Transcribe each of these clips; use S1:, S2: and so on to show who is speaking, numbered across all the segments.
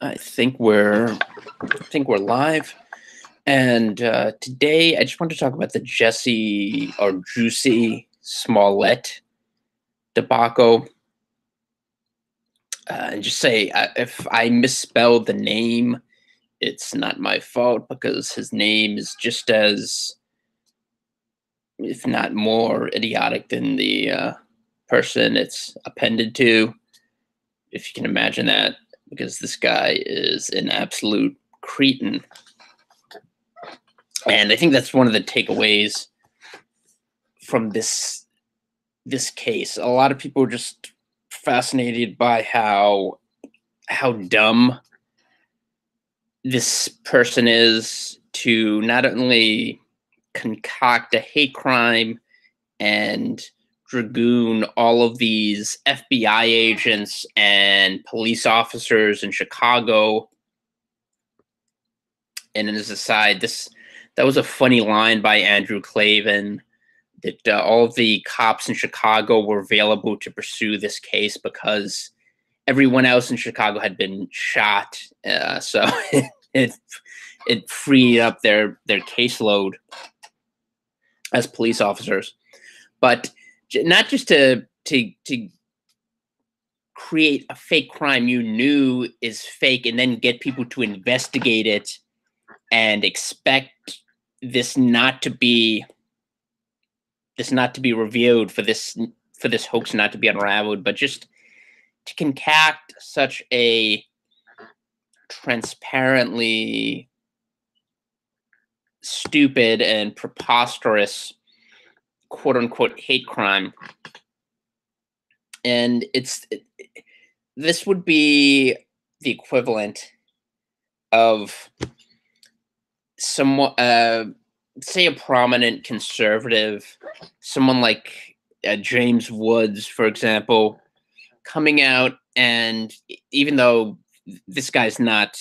S1: I think we're live, and today I just want to talk about the Jesse or Jussie Smollett debacle, and just say if I misspelled the name, it's not my fault because his name is just as, if not more, idiotic than the person it's appended to. If you can imagine that, because this guy is an absolute cretin. And I think that's one of the takeaways from this case. A lot of people are just fascinated by how dumb this person is to not only concoct a hate crime and dragoon all of these FBI agents and police officers in Chicago. And as a side, that was a funny line by Andrew Clavin, that all of the cops in Chicago were available to pursue this case because everyone else in Chicago had been shot. So it freed up their caseload as police officers, but not just to create a fake crime you knew is fake and then get people to investigate it and expect this not to be revealed, for this hoax not to be unraveled, but just to concoct such a transparently stupid and preposterous quote unquote hate crime. And this would be the equivalent of someone, say a prominent conservative, someone like James Woods, for example, coming out, and even though this guy's not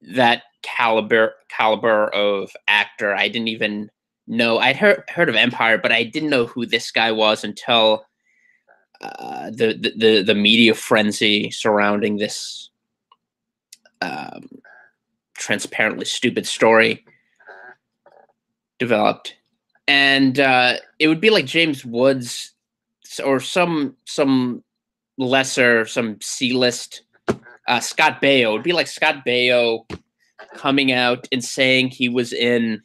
S1: that caliber of actor, I didn't even know. I'd heard of Empire, but I didn't know who this guy was until the media frenzy surrounding this transparently stupid story developed. And it would be like James Woods or some lesser, some C-list Scott Baio. It would be like Scott Baio coming out and saying he was in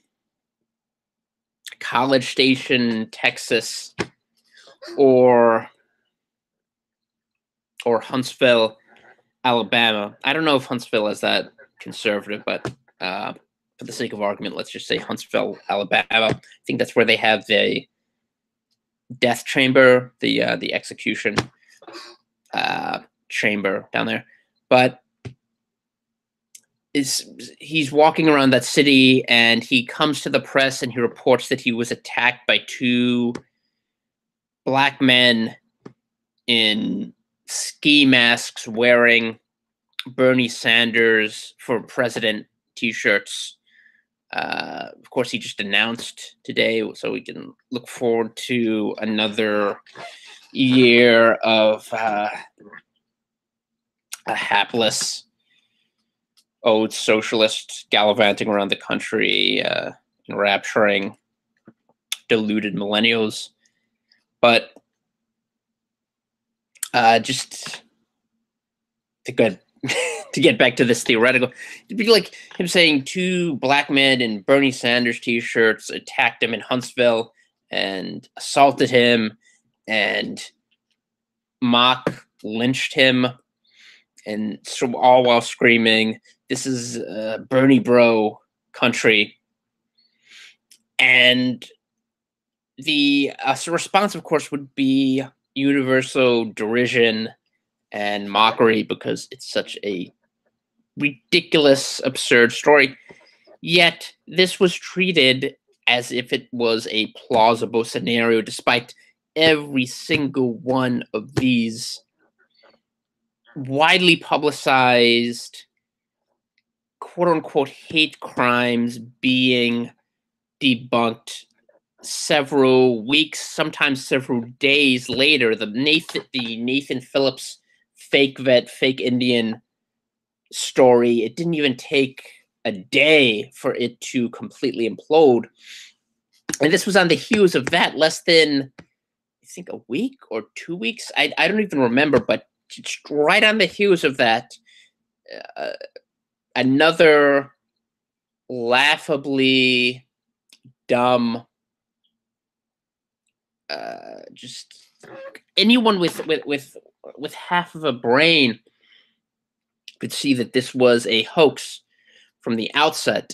S1: College Station, Texas, or Huntsville, Alabama. I don't know if Huntsville is that conservative, but for the sake of argument, let's just say Huntsville, Alabama. I think that's where they have the death chamber, the execution chamber down there. But he's walking around that city, and he comes to the press and he reports that he was attacked by two black men in ski masks wearing Bernie Sanders for president t-shirts. Of course, he just announced today, so we can look forward to another year of a hapless old socialist gallivanting around the country, enrapturing deluded millennials. But just to get back to this theoretical, it'd be like him saying two black men in Bernie Sanders t-shirts attacked him in Huntsville and assaulted him and mock lynched him, and so all while screaming, "This is Bernie bro country." And the response, of course, would be universal derision and mockery because it's such a ridiculous, absurd story. Yet this was treated as if it was a plausible scenario, despite every single one of these widely publicized quote-unquote hate crimes being debunked several weeks, sometimes several days later. The Nathan Phillips fake vet, fake Indian story, it didn't even take a day for it to completely implode. And this was on the heels of that, less than, I think, a week or 2 weeks. I don't even remember, but just right on the heels of that, uh, another laughably dumb, just anyone with half of a brain could see that this was a hoax from the outset.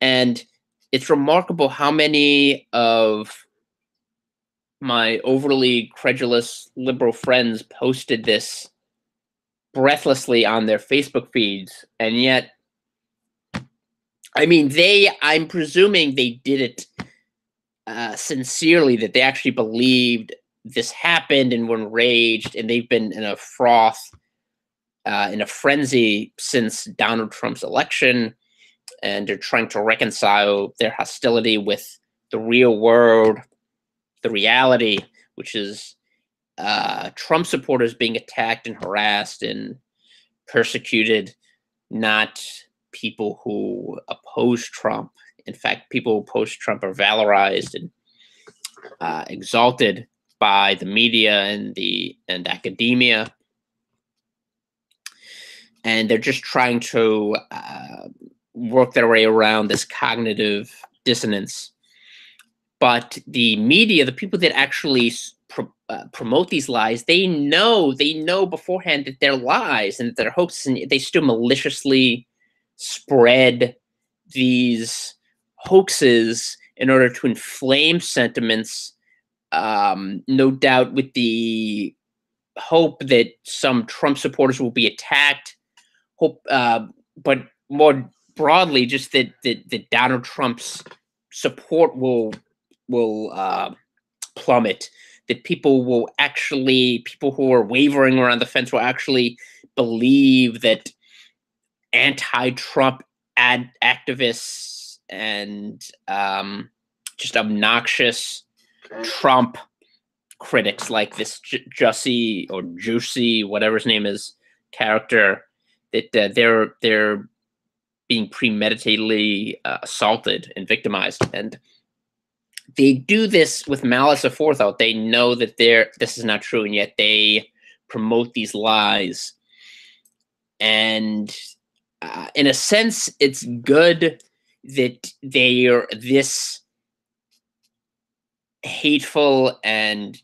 S1: And it's remarkable how many of my overly credulous liberal friends posted this breathlessly on their Facebook feeds. And yet, I mean, I'm presuming they did it sincerely, that they actually believed this happened and were enraged, and they've been in a froth, in a frenzy since Donald Trump's election, and they're trying to reconcile their hostility with the real world, the reality, which is Trump supporters being attacked and harassed and persecuted, not people who oppose Trump. In fact, people who oppose Trump are valorized and exalted by the media and academia, and they're just trying to work their way around this cognitive dissonance. But the media, the people that actually promote these lies, they know beforehand that they're lies and that they're hoaxes, and they still maliciously spread these hoaxes in order to inflame sentiments, no doubt with the hope that some Trump supporters will be attacked, but more broadly, just that Donald Trump's support will plummet, that people who are wavering around the fence will actually believe that anti-Trump activists and just obnoxious Trump critics like this Jussie or Juicy, whatever his name is, character, that they're being premeditatedly assaulted and victimized. And they do this with malice aforethought. They know that this is not true, and yet they promote these lies. And in a sense, it's good that they are this hateful and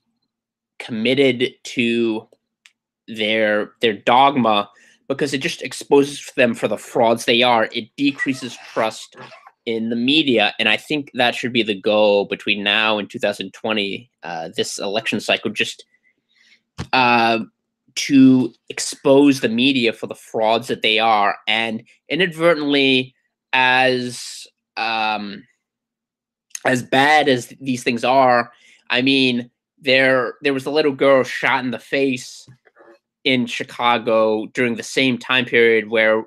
S1: committed to their dogma, because it just exposes them for the frauds they are. It decreases trust in the media, and I think that should be the goal between now and 2020, this election cycle, just to expose the media for the frauds that they are. And inadvertently, as bad as these things are, I mean, there was a little girl shot in the face in Chicago during the same time period where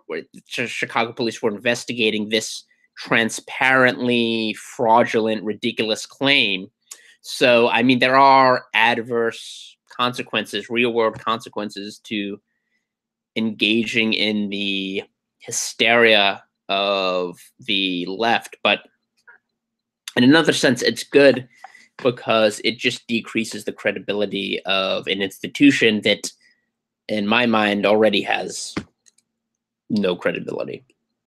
S1: Chicago police were investigating this transparently fraudulent, ridiculous claim. So, I mean, there are adverse consequences, real world consequences to engaging in the hysteria of the left. But in another sense, it's good because it just decreases the credibility of an institution that, in my mind, already has no credibility.